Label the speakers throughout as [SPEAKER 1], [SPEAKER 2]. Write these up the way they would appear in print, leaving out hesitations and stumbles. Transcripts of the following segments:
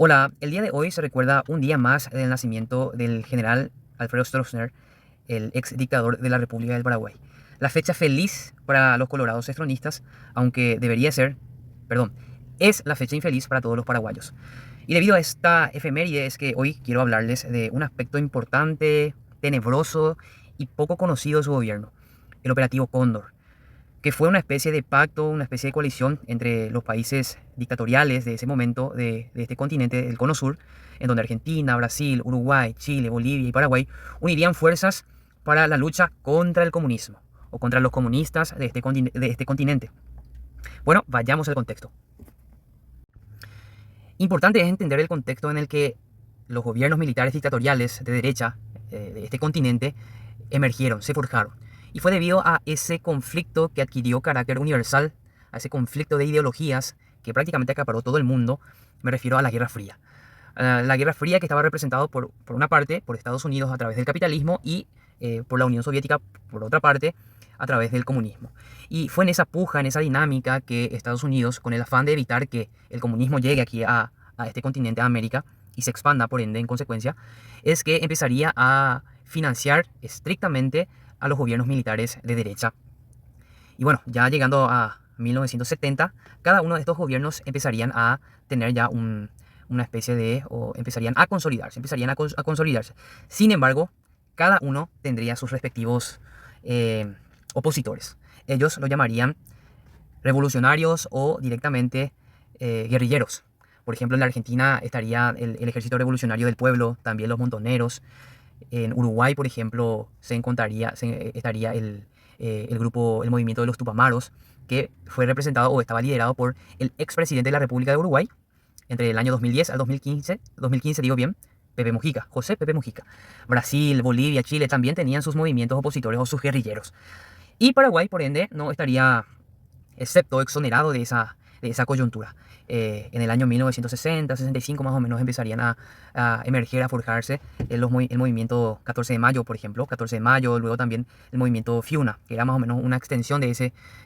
[SPEAKER 1] Hola, el día de hoy se recuerda un día más del nacimiento del general Alfredo Stroessner, el ex dictador de la República del Paraguay. La fecha feliz para los colorados estronistas, aunque debería ser, perdón, es la fecha infeliz para todos los paraguayos. Y debido a esta efeméride es que hoy quiero hablarles de un aspecto importante, tenebroso y poco conocido de su gobierno, el operativo Cóndor, que fue una especie de pacto, una especie de coalición entre los países dictatoriales de ese momento de este continente, el Cono Sur, en donde Argentina, Brasil, Uruguay, Chile, Bolivia y Paraguay unirían fuerzas para la lucha contra el comunismo o contra los comunistas de este continente. Bueno, vayamos al contexto. Importante es entender el contexto en el que los gobiernos militares dictatoriales de derecha de este continente emergieron, se forjaron. Y fue debido a ese conflicto que adquirió carácter universal, a ese conflicto de ideologías que prácticamente acaparó todo el mundo. Me refiero a la Guerra Fría. La Guerra Fría, que estaba representado por una parte por Estados Unidos a través del capitalismo y por la Unión Soviética por otra parte a través del comunismo. Y fue en esa puja, en esa dinámica que Estados Unidos, con el afán de evitar que el comunismo llegue aquí a este continente de América y se expanda por ende en consecuencia, es que empezaría a financiar estrictamente a los gobiernos militares de derecha. Y bueno, ya llegando a 1970, cada uno de estos gobiernos empezarían a tener ya una especie de, o empezarían a consolidarse, a consolidarse. Sin embargo, cada uno tendría sus respectivos opositores. Ellos lo llamarían revolucionarios o directamente guerrilleros. Por ejemplo, en la Argentina estaría el Ejército Revolucionario del Pueblo, también los montoneros. En Uruguay, por ejemplo, estaría el movimiento de los Tupamaros, que fue representado o estaba liderado por el expresidente de la República de Uruguay entre el año 2010 al 2015 digo bien, Pepe Mujica, José Pepe Mujica. Brasil, Bolivia, Chile también tenían sus movimientos opositores o sus guerrilleros. Y Paraguay, por ende, no estaría excepto exonerado de esa coyuntura. En el año 1960, 65 más o menos empezarían a emerger, a forjarse el movimiento 14 de mayo, por ejemplo, 14 de mayo, luego también el movimiento Fiuna, que era más o menos una extensión de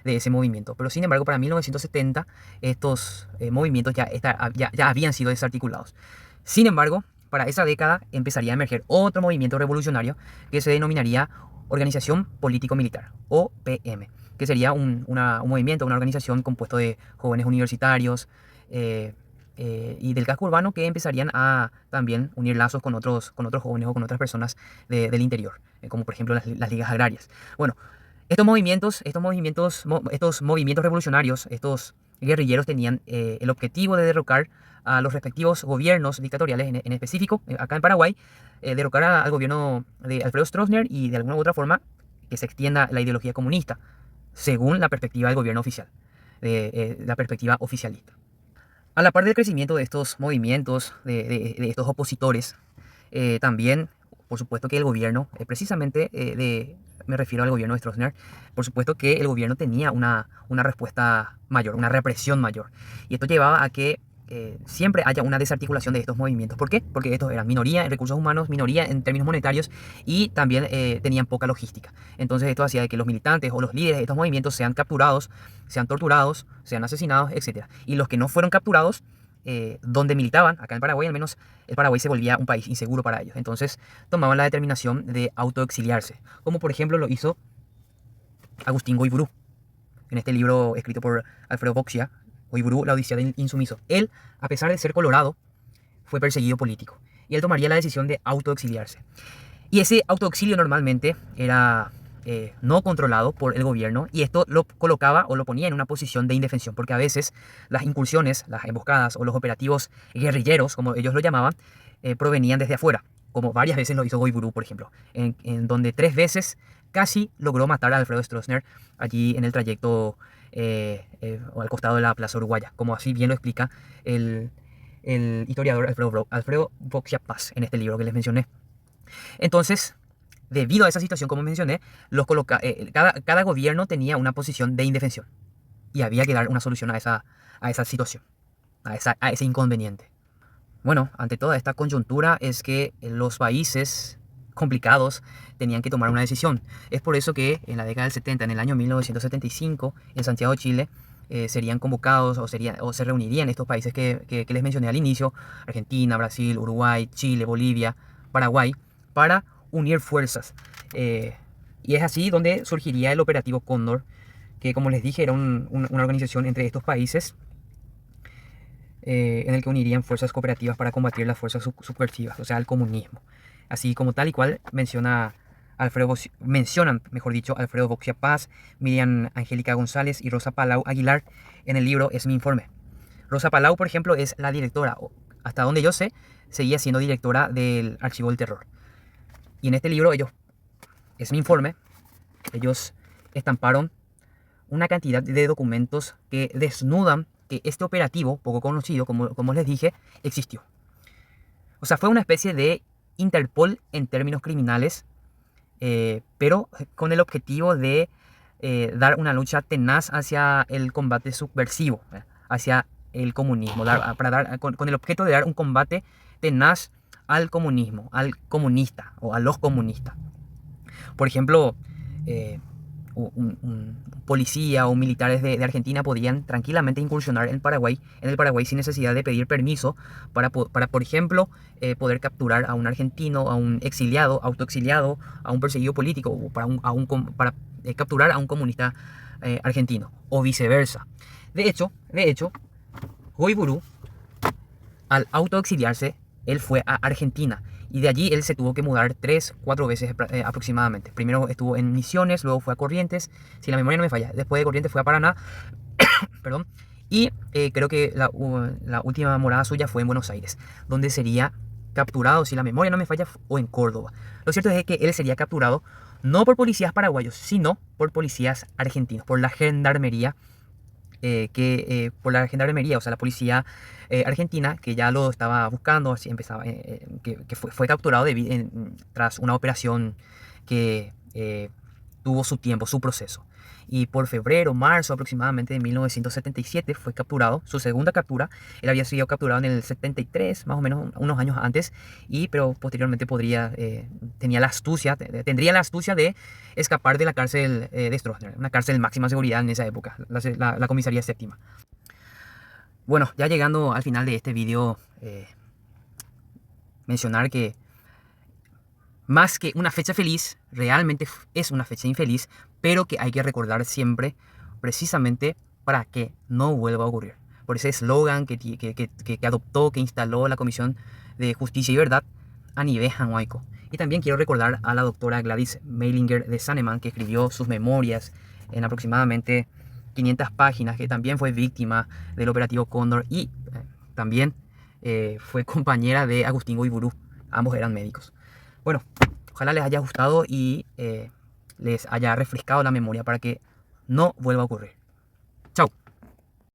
[SPEAKER 1] ese movimiento. Pero sin embargo, para 1970 estos movimientos ya habían sido desarticulados. Sin embargo, para esa década empezaría a emerger otro movimiento revolucionario que se denominaría Organización Político-Militar, OPM, que sería un movimiento, una organización compuesto de jóvenes universitarios y del casco urbano que empezarían a también unir lazos con otros jóvenes o con otras personas del interior, como por ejemplo las ligas agrarias. Bueno, estos movimientos revolucionarios, estos guerrilleros tenían el objetivo de derrocar a los respectivos gobiernos dictatoriales, en específico, acá en Paraguay, derrocar al gobierno de Alfredo Stroessner y de alguna u otra forma que se extienda la ideología comunista, según la perspectiva del gobierno oficial, la perspectiva oficialista. A la par del crecimiento de estos movimientos, de estos opositores, también, por supuesto que el gobierno, me refiero al gobierno de Stroessner, por supuesto que el gobierno tenía una respuesta mayor, una represión mayor. Y esto llevaba a que siempre haya una desarticulación de estos movimientos. ¿Por qué? Porque estos eran minoría en recursos humanos, minoría en términos monetarios y también tenían poca logística. Entonces esto hacía de que los militantes o los líderes de estos movimientos sean capturados, sean torturados, sean asesinados, etc. Y los que no fueron capturados, donde militaban, acá en Paraguay al menos, el Paraguay se volvía un país inseguro para ellos. Entonces tomaban la determinación de autoexiliarse, como por ejemplo lo hizo Agustín Goiburú en este libro escrito por Alfredo Boxia, Goiburú, la Odisea del Insumiso. Él, a pesar de ser colorado, fue perseguido político y él tomaría la decisión de autoexiliarse. Y ese autoexilio normalmente era no controlado por el gobierno y esto lo colocaba o lo ponía en una posición de indefensión, porque a veces las incursiones, las emboscadas o los operativos guerrilleros, como ellos lo llamaban, provenían desde afuera, como varias veces lo hizo Goiburú, por ejemplo, en donde 3 veces casi logró matar a Alfredo Stroessner allí en el trayecto o al costado de la Plaza Uruguaya, como así bien lo explica el historiador Alfredo Boxia Paz en este libro que les mencioné. Entonces, debido a esa situación, como mencioné, cada gobierno tenía una posición de indefensión y había que dar una solución a esa situación, a ese inconveniente. Bueno, ante toda esta coyuntura es que los países complicados tenían que tomar una decisión. Es por eso que en la década del 70, en el año 1975, en Santiago de Chile, serían convocados o se reunirían estos países que les mencioné al inicio, Argentina, Brasil, Uruguay, Chile, Bolivia, Paraguay, para unir fuerzas. Y es así donde surgiría el Operativo Cóndor, que como les dije era una organización entre estos países en el que unirían fuerzas cooperativas para combatir las fuerzas subversivas, o sea, el comunismo. Así como tal y cual mencionan, mejor dicho, Alfredo Boxia Paz, Miriam Angélica González y Rosa Palau Aguilar en el libro Es mi informe. Rosa Palau, por ejemplo, es la directora, hasta donde yo sé, seguía siendo directora del Archivo del Terror. Y en este libro Es mi informe, ellos estamparon una cantidad de documentos que desnudan que este operativo, poco conocido, como les dije, existió. O sea, fue una especie de Interpol en términos criminales, pero con el objetivo de dar una lucha tenaz hacia el combate subversivo, hacia el comunismo, con el objeto de dar un combate tenaz al comunismo, al comunista o a los comunistas. Por ejemplo, un policía o militares de Argentina podían tranquilamente incursionar en el Paraguay sin necesidad de pedir permiso para por ejemplo, poder capturar a un argentino, a un exiliado, autoexiliado, a un perseguido político o para capturar a un comunista argentino o viceversa. De hecho, Goiburu, al autoexiliarse, él fue a Argentina. Y de allí él se tuvo que mudar 3-4 veces aproximadamente. Primero estuvo en Misiones, luego fue a Corrientes, si la memoria no me falla. Después de Corrientes fue a Paraná, perdón. Y creo que la última morada suya fue en Buenos Aires, donde sería capturado, si la memoria no me falla, o en Córdoba. Lo cierto es que él sería capturado no por policías paraguayos, sino por policías argentinos, por la gendarmería. Por la gendarmería, o sea, la policía argentina, que ya lo estaba buscando, así empezaba, que fue capturado tras una operación que tuvo su tiempo, su proceso. Y por febrero, marzo aproximadamente de 1977 fue capturado, su segunda captura. Él había sido capturado en el 73, más o menos unos años antes, pero posteriormente tendría la astucia de escapar de la cárcel de Stroessner, una cárcel de máxima seguridad en esa época, la comisaría séptima. Bueno, ya llegando al final de este video, mencionar que más que una fecha feliz, realmente es una fecha infeliz, pero que hay que recordar siempre, precisamente para que no vuelva a ocurrir. Por ese eslogan que adoptó, que instaló la Comisión de Justicia y Verdad a nivel janhuaico. Y también quiero recordar a la doctora Gladys Meilinger de Saneman, que escribió sus memorias en aproximadamente 500 páginas, que también fue víctima del Operativo Cóndor y también fue compañera de Agustín Goiburu. Ambos eran médicos. Bueno, ojalá les haya gustado y les haya refrescado la memoria para que no vuelva a ocurrir.